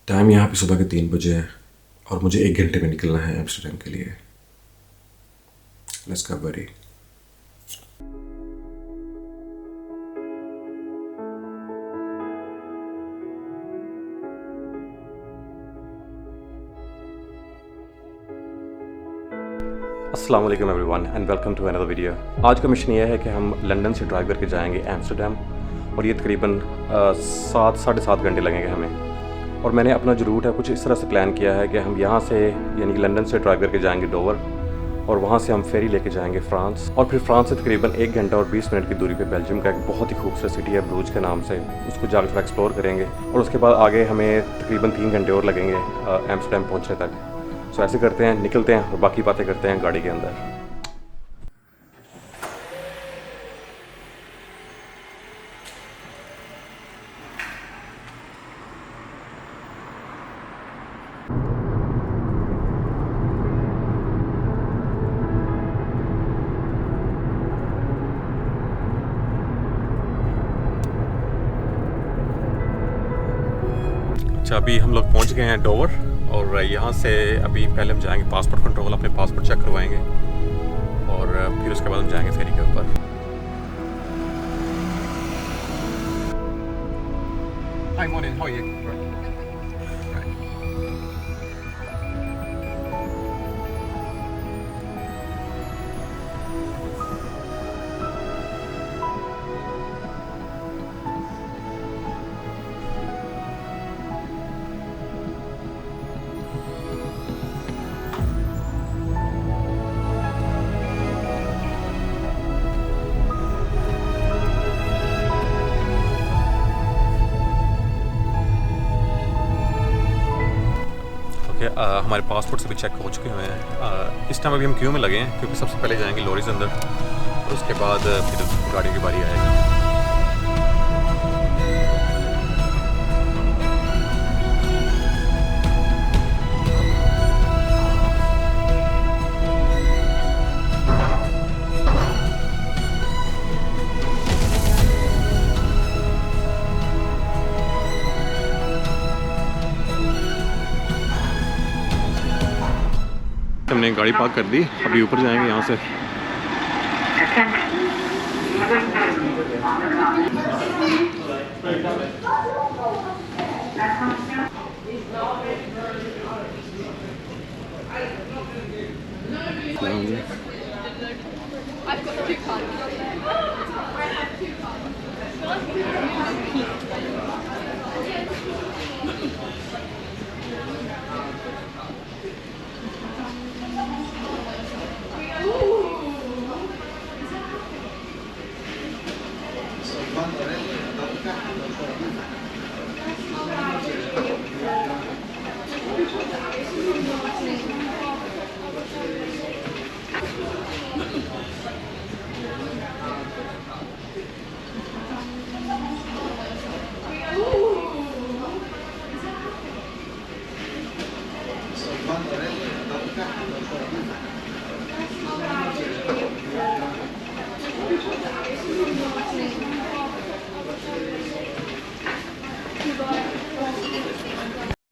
Time यहाँ पे सुबह के 3 बजे है और मुझे 1 घंटे में निकलना है एम्स्टर्डम के लिए। Let's go buddy. अस्सलाम वालेकुम everyone and welcome to another video. आज का मिशन ये है कि हम लंदन से ड्राइव करके जाएंगे एम्स्टर्डम और ये तकरीबन 7-7.5 घंटे लगेंगे हमें। और मैंने अपना जो रूट है कुछ इस तरह से प्लान किया है कि हम यहाँ से यानी कि लंदन से ड्राइव करके जाएंगे डोवर और वहाँ से हम फेरी लेके जाएंगे फ्रांस और फिर फ्रांस से तकरीबन 1 घंटा और 20 मिनट की दूरी पे बेल्जियम का एक बहुत ही खूबसूरत सिटी है ब्रूज के नाम से, उसको जाकर एक्सप्लोर करेंगे और उसके बाद आगे हमें तकरीबन 3 घंटे और लगेंगे एम्स्टर्डम पहुँचने तक। सो ऐसे करते हैं, निकलते हैं और बाकी बातें करते हैं गाड़ी के अंदर। अच्छा, अभी हम लोग पहुंच गए हैं डोवर और यहाँ से अभी पहले हम जाएंगे पासपोर्ट कंट्रोल, अपने पासपोर्ट चेक करवाएंगे और फिर उसके बाद हम जाएंगे फेरी के ऊपर। Hi, morning. How are you? हमारे पासपोर्ट से भी चेक हो चुके हुए हैं। इस टाइम अभी हम क्यू में लगे हैं क्योंकि सबसे पहले जाएंगे लॉरीज अंदर और उसके बाद फिर गाड़ी की बारी आएगी। हमने गाड़ी पार्क कर दी, अभी ऊपर जाएंगे यहाँ से।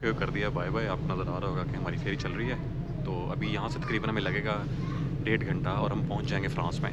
कर दिया बाय बाय। आपको नज़र आ रहा होगा कि हमारी फेरी चल रही है। तो अभी यहाँ से तकरीबन हमें लगेगा 1.5 घंटा और हम पहुँच जाएंगे फ्रांस में।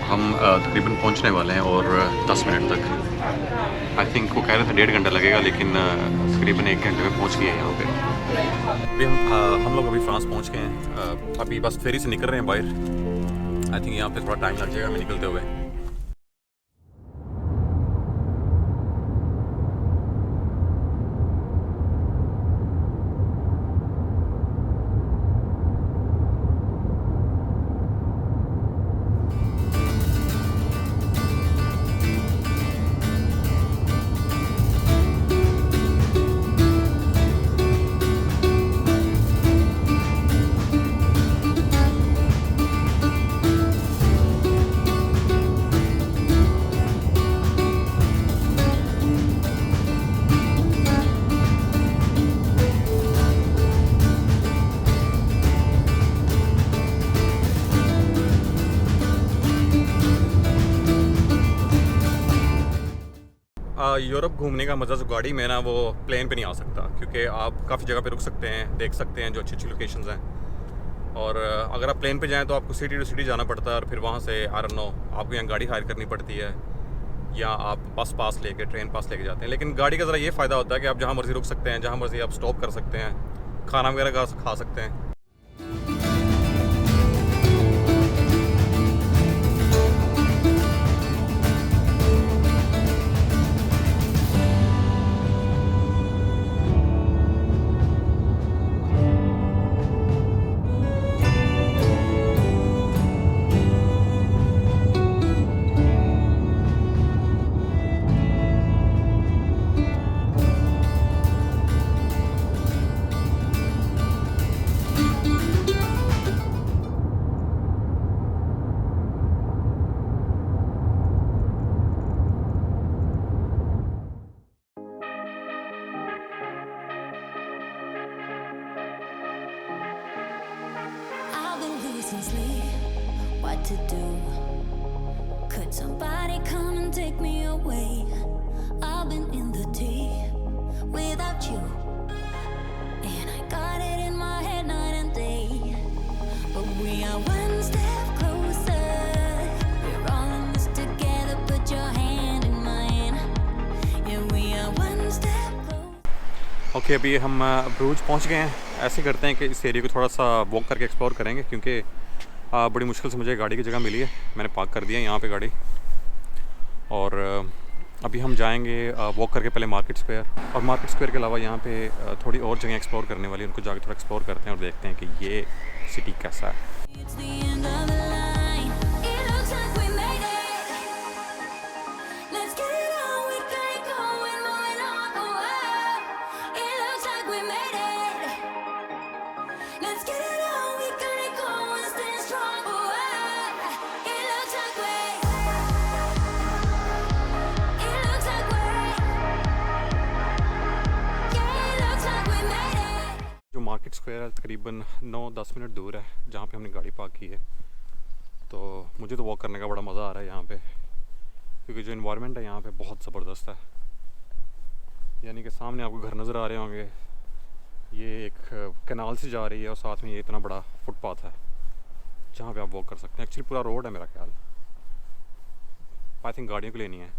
हम तकरीबन पहुंचने वाले हैं और 10 मिनट तक। आई थिंक वो कह रहे थे 1.5 घंटा लगेगा, लेकिन तकरीबन 1 घंटे में पहुंच गए हैं यहाँ पे। अभी हम लोग अभी फ्रांस पहुंच गए हैं। अभी बस फेरी से निकल रहे हैं बाहर। आई थिंक यहाँ पे थोड़ा टाइम लग जाएगा हमें निकलते हुए। यूरोप घूमने का मज़ा जो गाड़ी में ना वो प्लेन पे नहीं आ सकता, क्योंकि आप काफ़ी जगह पे रुक सकते हैं, देख सकते हैं जो अच्छी अच्छी लोकेशंस हैं। और अगर आप प्लेन पे जाएं तो आपको सिटी टू सिटी जाना पड़ता है, और फिर वहाँ से आई डोंट नो आपको यहाँ गाड़ी हायर करनी पड़ती है, या आप बस पास लेके ट्रेन पास लेके जाते हैं। लेकिन गाड़ी का ज़रा ये फ़ायदा होता है कि आप जहाँ मर्ज़ी रुक सकते हैं, जहाँ मर्ज़ी आप स्टॉप कर सकते हैं, खाना वगैरह खा सकते हैं। I've been losing sleep, what to do? Could somebody come and take me away? I've been in the deep without you, and I got it in my head night and day. But we are one step closer, we're all in this together, put your hand in mine. Yeah, we are one step closer. Okay, अभी हम Bruges पहुंच गए हैं। ऐसे करते हैं कि इस एरिया को थोड़ा सा वॉक करके एक्सप्लोर करेंगे, क्योंकि बड़ी मुश्किल से मुझे गाड़ी की जगह मिली है। मैंने पार्क कर दिया है यहाँ पे गाड़ी, और अभी हम जाएंगे वॉक करके पहले मार्केट स्क्वायर, और मार्केट स्क्वायर के अलावा यहाँ पे थोड़ी और जगह एक्सप्लोर करने वाली, उनको जाके थोड़ा एक्सप्लोर करते हैं और देखते हैं कि ये सिटी कैसा है। It's the end of the line. It looks like we made it. Let's get it on. We got it going, moving on. Oh, oh. It looks like we made it. Let's get it on. We got it going, staying strong. Oh, oh. It looks like we. It looks like we. Yeah, it looks like we made it. जो market square है तकरीबन 9-10 minute दूर है जहाँ पे हमने गाड़ी park की है। तो मुझे तो वॉक करने का बड़ा मज़ा आ रहा है यहाँ पे, क्योंकि जो इन्वायरमेंट है यहाँ पे बहुत ज़बरदस्त है। यानी कि सामने आपको घर नज़र आ रहे होंगे, ये एक कैनाल से जा रही है, और साथ में ये इतना बड़ा फुटपाथ है जहाँ पे आप वॉक कर सकते हैं। एक्चुअली पूरा रोड है मेरा ख्याल, आई थिंक गाड़ियों को लेनी है।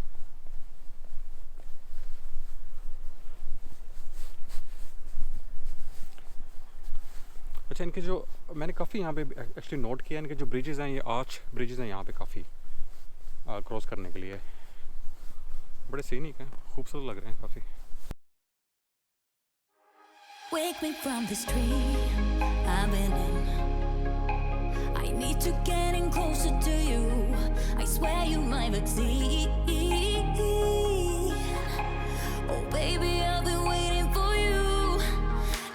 अच्छा, इनके जो मैंने काफ़ी यहाँ पे एक्चुअली नोट किया, इनके जो ब्रिजेज़ हैं, ये आर्च ब्रिजेज़ हैं यहाँ पे काफ़ी क्रॉस करने के लिए, बड़े सीनिक हैं, खूबसूरत लग रहे हैं काफ़ी। Wake me from this dream I've been in. I need to get in closer to you. I swear you might exceed. Oh baby, I've been waiting for you.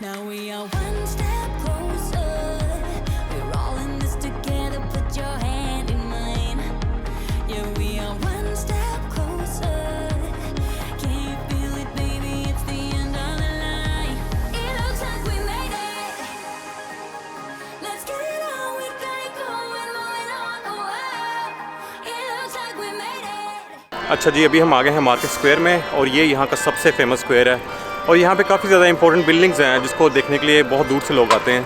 Now we are one step closer. We're all in this together. Put your hand in mine. Yeah, we are one step closer. Can you feel it, baby? It's the end of the line. It looks like we made it. Let's get it on. We got it going, moving on. Oh, oh. It looks like we made it. अच्छा जी, अभी हम आ गए हैं market square में, और ये यहाँ का सबसे फेमस स्क्वायर है, और यहाँ पे काफ़ी ज़्यादा इंपॉर्टेंट बिल्डिंग्स हैं जिसको देखने के लिए बहुत दूर से लोग आते हैं।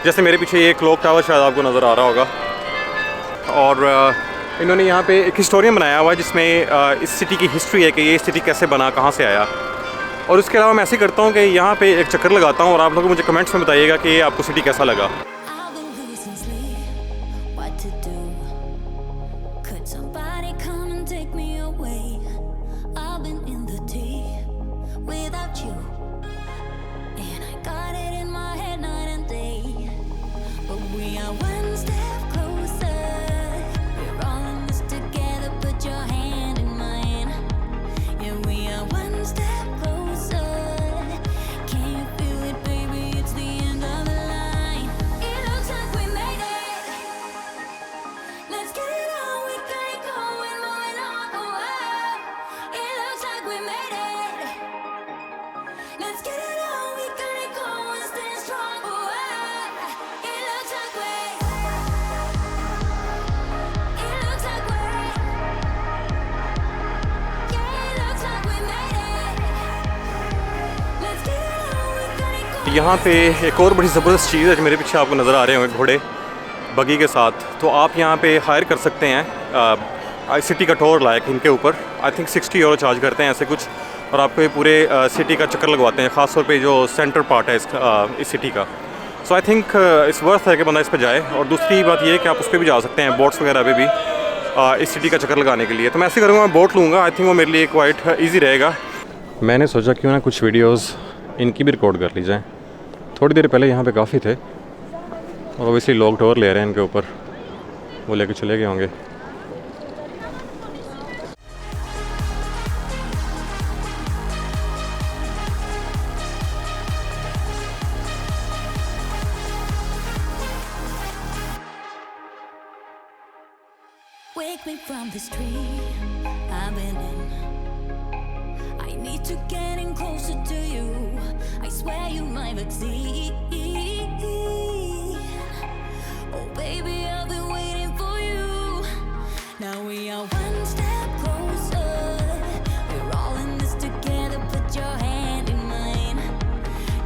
जैसे मेरे पीछे ये क्लॉक टावर शायद आपको नज़र आ रहा होगा, और इन्होंने यहाँ पे एक हिस्टोरियम बनाया हुआ है जिसमें इस सिटी की हिस्ट्री है कि ये सिटी कैसे बना, कहाँ से आया। और उसके अलावा मैं ऐसे करता हूँ कि यहाँ पे एक चक्कर लगाता हूँ, और आप लोग मुझे कमेंट्स में बताइएगा कि आपको सिटी कैसा लगा। I've been losing sleep, what to do? Could somebody come and take me away? I've been in the deep without you, and I got it in my head night and day. But we are one step closer. We're all in this together. Put your hand in mine. Yeah, we are one step closer. Can you feel it, baby? It's the end of the line. It looks like we made it. Let's get it on. We got it going, moving on. Oh, oh. It looks like we made it. यहाँ पे एक और बड़ी ज़बरदस्त चीज़ है जो मेरे पीछे आपको नज़र आ रहे होंगे घोड़े बगी के साथ। तो आप यहाँ पे हायर कर सकते हैं सिटी का टूर लायक इनके ऊपर। आई थिंक 60 यूरो चार्ज करते हैं ऐसे कुछ, और आपको ये पूरे सिटी का चक्कर लगवाते हैं, ख़ास तौर पे जो सेंटर पार्ट है इस सिटी का। सो आई थिंक इस वर्थ है कि बंदा इस पर जाए। और दूसरी बात ये है कि आप उस पर भी जा सकते हैं, बोट्स वगैरह पे भी इस सिटी का चक्कर लगाने के लिए। तो मैं ऐसे करूँगा, मैं बोट लूँगा। आई थिंक वो मेरे लिए क्वाइट ईजी रहेगा। मैंने सोचा क्यों ना कुछ वीडियोस इनकी भी रिकॉर्ड कर ली जाए। थोड़ी देर पहले यहाँ पे काफ़ी थे और ओबियसली लोग टूर ले रहे हैं इनके ऊपर, वो लेके चले गए होंगे। Wake me from this dream I've been in. I need to get in closer to you. I swear you might succeed. Oh baby, I've been waiting for you. Now we are one step closer. We're all in this together. Put your hand in mine.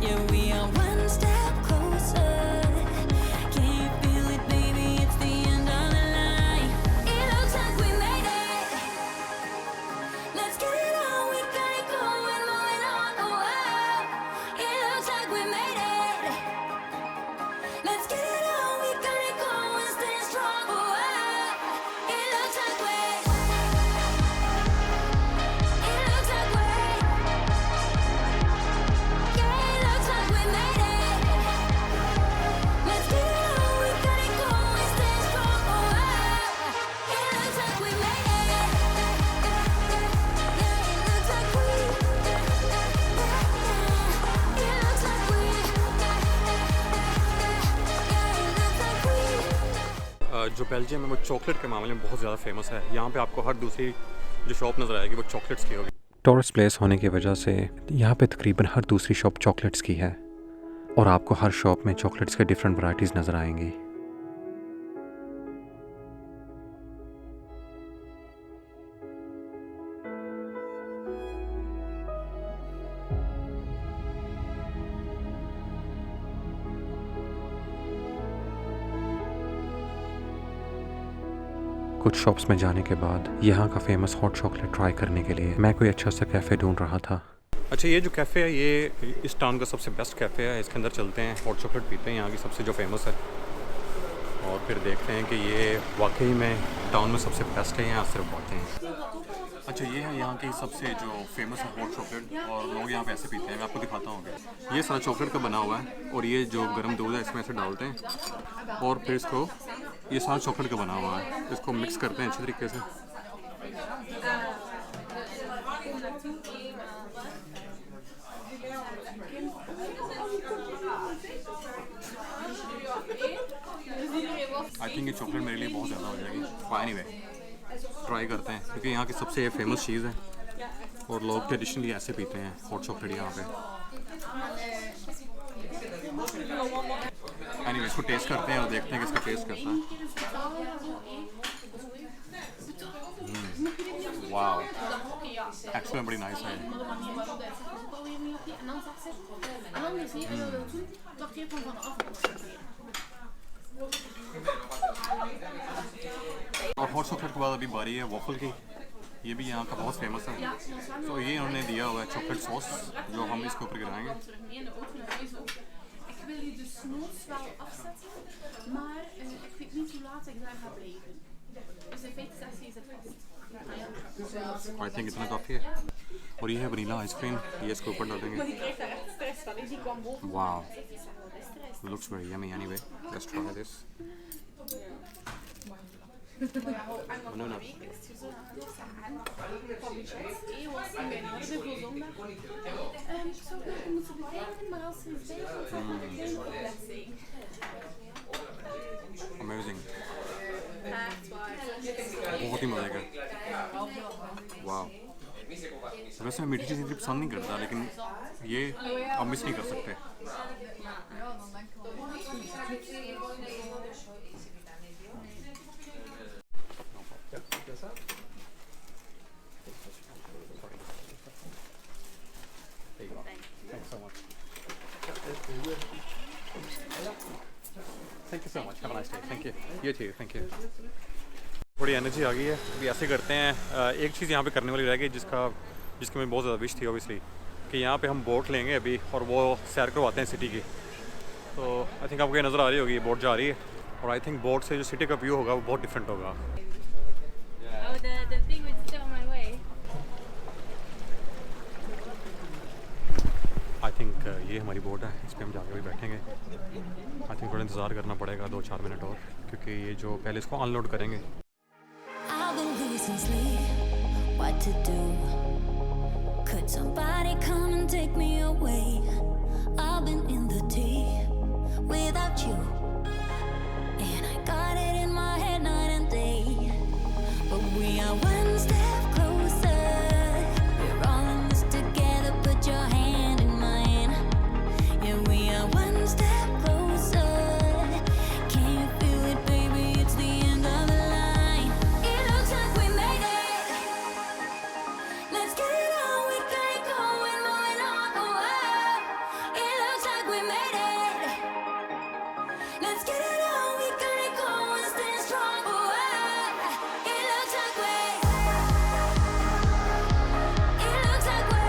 Yeah, we are one step closer. Can you feel it, baby? It's the end of the line. It looks like we made it. Let's get it on. We got it going, moving on. Oh, wow. It looks like we made it. Let's get it on. We got it going, stay strong. Oh, wow. It looks like we. It looks like we. Yeah, it looks like we made it. Let's get it on. We got it going, stay strong. Oh, wow. It looks like we made it. Yeah, it looks like we. It looks like we. जो Belgium है वो chocolate के मामले में बहुत ज़्यादा famous है। यहाँ पे आपको हर दूसरी जो शॉप नज़र आएगी वो चॉकलेट्स की होगी। टूरिस्ट प्लेस होने की वजह से यहाँ पे तकरीबन हर दूसरी शॉप चॉकलेट्स की है, और आपको हर शॉप में चॉकलेट्स के डिफरेंट वैराइटीज़ नज़र आएंगी। कुछ शॉप्स में जाने के बाद यहाँ का फेमस हॉट चॉकलेट ट्राई करने के लिए मैं कोई अच्छा सा कैफ़े ढूंढ रहा था। अच्छा, ये जो कैफ़े है ये इस टाउन का सबसे बेस्ट कैफ़े है। इसके अंदर चलते हैं, हॉट चॉकलेट पीते हैं यहाँ की सबसे जो फेमस है, और फिर देखते हैं कि ये वाकई में टाउन में सबसे बेस्ट है, यहाँ सिर्फ बातें हैं। अच्छा, ये है यहाँ की सबसे जो फेमस है हॉट चॉकलेट, और लोग यहाँ पे ऐसे पीते हैं। मैं आपको दिखाता हूँ। ये सारा चॉकलेट का बना हुआ है, और ये जो गर्म दूध है इसमें ऐसे डालते हैं, और फिर इसको, ये सारा चॉकलेट का बना हुआ है, इसको मिक्स करते हैं अच्छी तरीके से। आई थिंक ये चॉकलेट मेरे लिए बहुत ज़्यादा हो जाएगी। एनीवे, ट्राई करते हैं क्योंकि यहाँ की सबसे फेमस चीज़ है, और लोग ट्रेडिशनली ऐसे पीते हैं हॉट चॉकलेट यहाँ पे। एनीवे, इसको टेस्ट करते हैं और देखते हैं कि इसका टेस्ट कैसा है। वाओ, एक्चुअली बड़ी नाइस है। और हॉट चॉकलेट के बाद अभी बारी है वॉफल की। ये भी यहाँ का बहुत फेमस है। तो ये उन्होंने दिया हुआ है चॉकलेट सॉस, जो हम इसके ऊपर गिराएंगे। wil je de snoes wel afzetten, maar ik weet niet hoe laat ik daar ga blijven. Dus in feite zegt hij zit vast. I think इतना काफ़ी है। और ये है वनीला आइसक्रीम, ये इसके ऊपर डालेंगे। Maar die krijgt daar echt stress van. Die kwam boven. Wow, Ik is wel de stress. looks very yummy. Anyway, let's try this. No, no. Ik stuur zo aan van budget. Was in mijn orde voor zondag. Ik zou het moeten bedenken, maar als er iets bij komt, zal het een klein compleet zijn. Amazing, Echt waar. बहुत ही मज़े का। वाह, वैसे मैं मीठी चीज़ इतनी पसंद नहीं करता, लेकिन ये आप मिस नहीं कर सकते। Thanks so much. Nice day, thank you. ये चाहिए, थैंक यू। थोड़ी एनर्जी आ गई है, अभी ऐसे करते हैं। एक चीज़ यहाँ पे करने वाली रह गई जिसकी मैं बहुत ज़्यादा विश थी ऑब्वियसली, कि यहाँ पे हम बोट लेंगे अभी और वो सैर करवाते हैं सिटी की। तो आई थिंक आपको ये नज़र आ रही होगी, बोट जा रही है और आई थिंक बोट से जो सिटी का व्यू होगा वो बहुत डिफरेंट होगा। Oh, the thing was still on my way. I think ये हमारी बोट है, इस पर हम जाके भी बैठेंगे। आई थिंक थोड़ा इंतज़ार करना पड़ेगा 2-4 मिनट और, क्योंकि ये जो पहले इसको अनलोड करेंगे। I've been losing sleep, what to do? Could somebody come and take me away? I've been in the tea without you, and I got it in my head night and day. But we are one step closer. We're all in this together. Put your hand in mine. Yeah, we are one step closer. Can you feel it, baby? It's the end of the line. It looks like we made it. Let's get it on. We got it going, moving on. Oh, it looks like we made it. Let's get it on. We got it going, staying strong. Oh, it looks like we. It looks like we.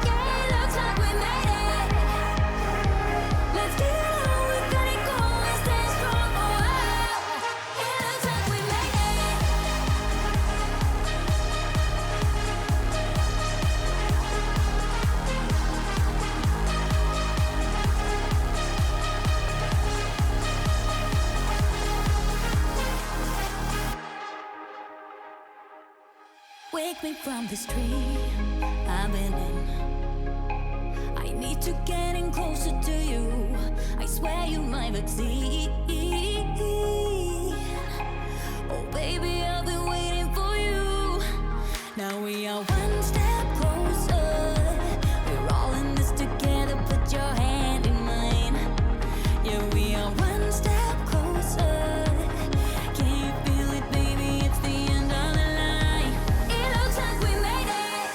Yeah, it looks like we made it. Let's get it on. We got it going, staying strong. Oh, it looks like we made it. Wake me from this tree I've been in. I need to get in closer to you. I swear you might succeed. Oh baby, I've been waiting for you. Now we are one step closer. We're all in this together. Put your hand in mine. Yeah, we are one step closer. Can you feel it, baby? It's the end of the line. It looks like we made it.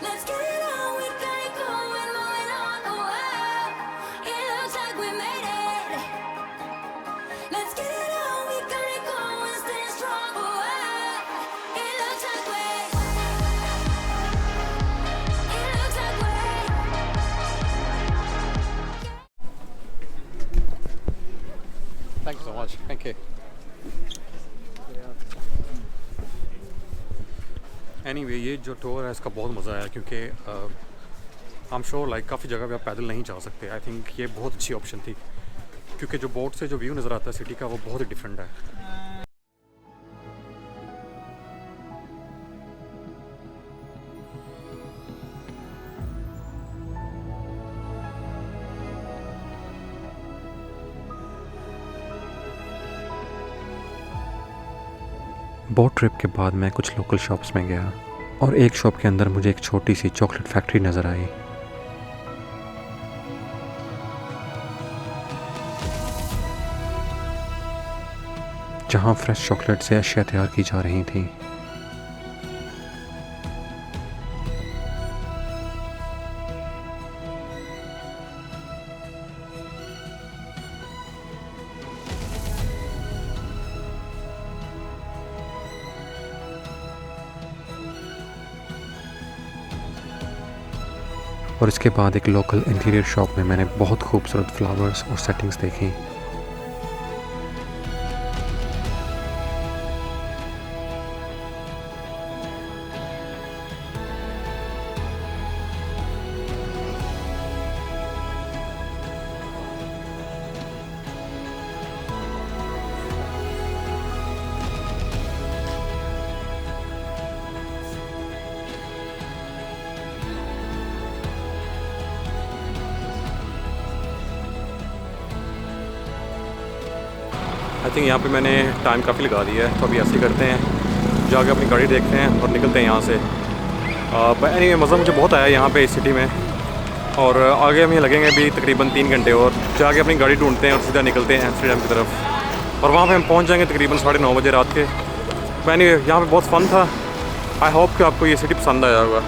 Let's get it on. We got it going, moving on. Oh, it looks like we made it. Let's get it on. We got it going, staying strong. Oh, it looks like we. It looks like we. Thank you so much, thank you. Anyway ये जो tour है इसका बहुत मज़ा आया, क्योंकि I am sure like काफ़ी जगह पे आप पैदल नहीं जा सकते। आई थिंक ये बहुत अच्छी ऑप्शन थी, क्योंकि जो बोट से जो व्यू नज़र आता है सिटी का वो बहुत ही डिफरेंट है। बोट ट्रिप के बाद मैं कुछ लोकल शॉप्स में गया और एक शॉप के अंदर मुझे एक छोटी सी चॉकलेट फैक्ट्री नज़र आई। जहाँ फ्रेश चॉकलेट से अशिया तैयार की जा रही थी। और इसके बाद एक लोकल इंटीरियर शॉप में मैंने बहुत खूबसूरत फ्लावर्स और सेटिंग्स देखी। आई थिंक यहाँ पे मैंने टाइम काफ़ी लगा दिया है, तो अभी ऐसे ही करते हैं, जाके अपनी गाड़ी देखते हैं और निकलते हैं यहाँ से। एनीवे मज़ा मुझे बहुत आया यहाँ पे इस सिटी में, और आगे हमें लगेंगे अभी तकरीबन 3 घंटे और जाके अपनी गाड़ी ढूंढते हैं और सीधा निकलते हैं एम्स्टर्डम की तरफ, और वहाँ पे हम पहुँच जाएंगे तकरीबन 9:30 बजे रात के। एनीवे यहाँ पे बहुत फ़न था। आई होप कि आपको ये सिटी पसंद आया होगा।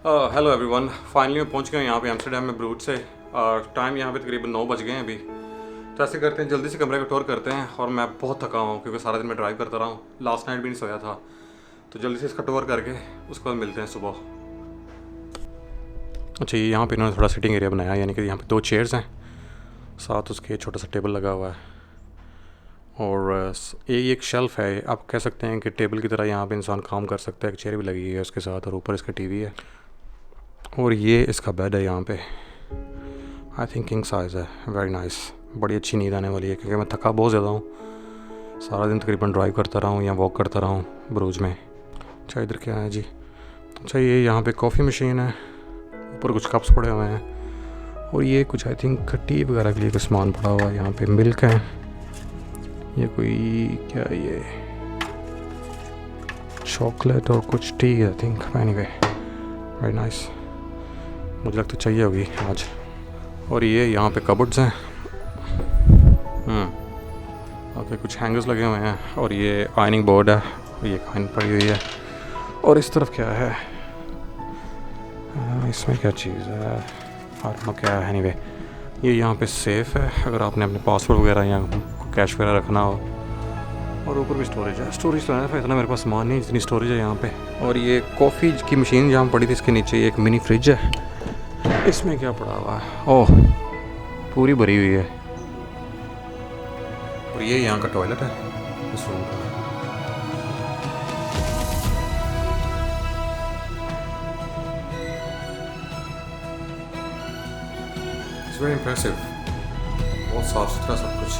हेलो एवरीवन, फाइनली मैं पहुंच गया हूं यहाँ पे एम्स्टर्डम में ब्रूट से। टाइम यहाँ पे तकरीबन 9 बज गए हैं अभी। तो ऐसे करते हैं, जल्दी से कमरे का टूर करते हैं। और मैं बहुत थका हूँ क्योंकि सारा दिन मैं ड्राइव करता रहा हूँ, लास्ट नाइट भी नहीं सोया था। तो जल्दी से इसका टूर करके उसके बाद मिलते हैं सुबह। अच्छा, ये यहाँ पे इन्होंने थोड़ा सिटिंग एरिया बनाया, यानी कि यहाँ पे 2 चेयर्स हैं, साथ उसके छोटा सा टेबल लगा हुआ है। और ये एक शेल्फ़ है, आप कह सकते हैं कि टेबल की तरह यहाँ पे इंसान काम कर सकता है। एक चेयर भी लगी है उसके साथ, और ऊपर इसका टीवी है। और ये इसका बेड है यहाँ पे, आई थिंक किंग साइज़ है, वेरी नाइस। बड़ी अच्छी नींद आने वाली है क्योंकि मैं थका बहुत ज़्यादा हूँ। सारा दिन तकरीबन ड्राइव करता रहा हूँ या वॉक करता रहा हूँ ब्रूज में। अच्छा, इधर क्या है जी? अच्छा, ये यहाँ पे कॉफ़ी मशीन है, ऊपर कुछ कप्स पड़े हुए हैं। और ये कुछ आई थिंक टी वगैरह के लिए कुछ सामान पड़ा हुआ है। यहाँ पे मिल्क है, ये कोई क्या है, ये चॉकलेट और कुछ T I think. Anyway, very nice, मुझे लगता चाहिए होगी आज। और ये यहाँ पे कबर्ड्स हैं, ओके, कुछ हैंगर्स लगे हुए हैं। और ये आयनिंग बोर्ड है, ये आयन पड़ी हुई है। और इस तरफ क्या है, इसमें क्या चीज़ है, और क्या है। एनीवे, ये यहाँ पे सेफ़ है अगर आपने अपने पासवर्ड वगैरह या कैश वगैरह रखना हो। और ऊपर भी स्टोरेज है। स्टोरेज तो है, इतना मेरे पास सामान नहीं, इतनी स्टोरेज है यहाँ पे। और ये कॉफ़ी की मशीन जहाँ पड़ी थी, इसके नीचे एक मिनी फ्रिज है। इसमें क्या पड़ा हुआ है, ओह, पूरी भरी हुई है। और ये यहाँ का टॉयलेट है इस रूम का। इट्स वेरी इम्प्रेसिव, बहुत साफ सुथरा सब कुछ।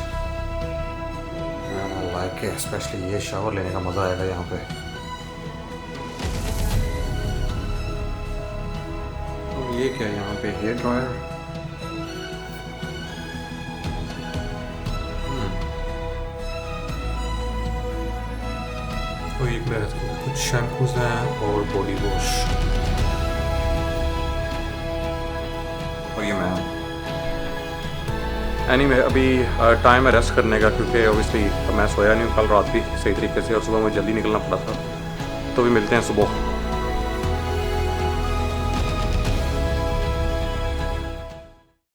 आई लाइक इट, स्पेशली ये शावर लेने का मज़ा आएगा यहाँ पे। और ये क्या है यहाँ पे, हेयर ड्रायर। और ये कुछ शैम्पूज हैं और बॉडी वॉश। और ये मैं एनीवे अभी टाइम है रेस्ट करने का, क्योंकि ऑब्वियसली मैं सोया नहीं हूँ कल रात भी सही तरीके से, और सुबह मुझे जल्दी निकलना पड़ा था। तो भी मिलते हैं सुबह।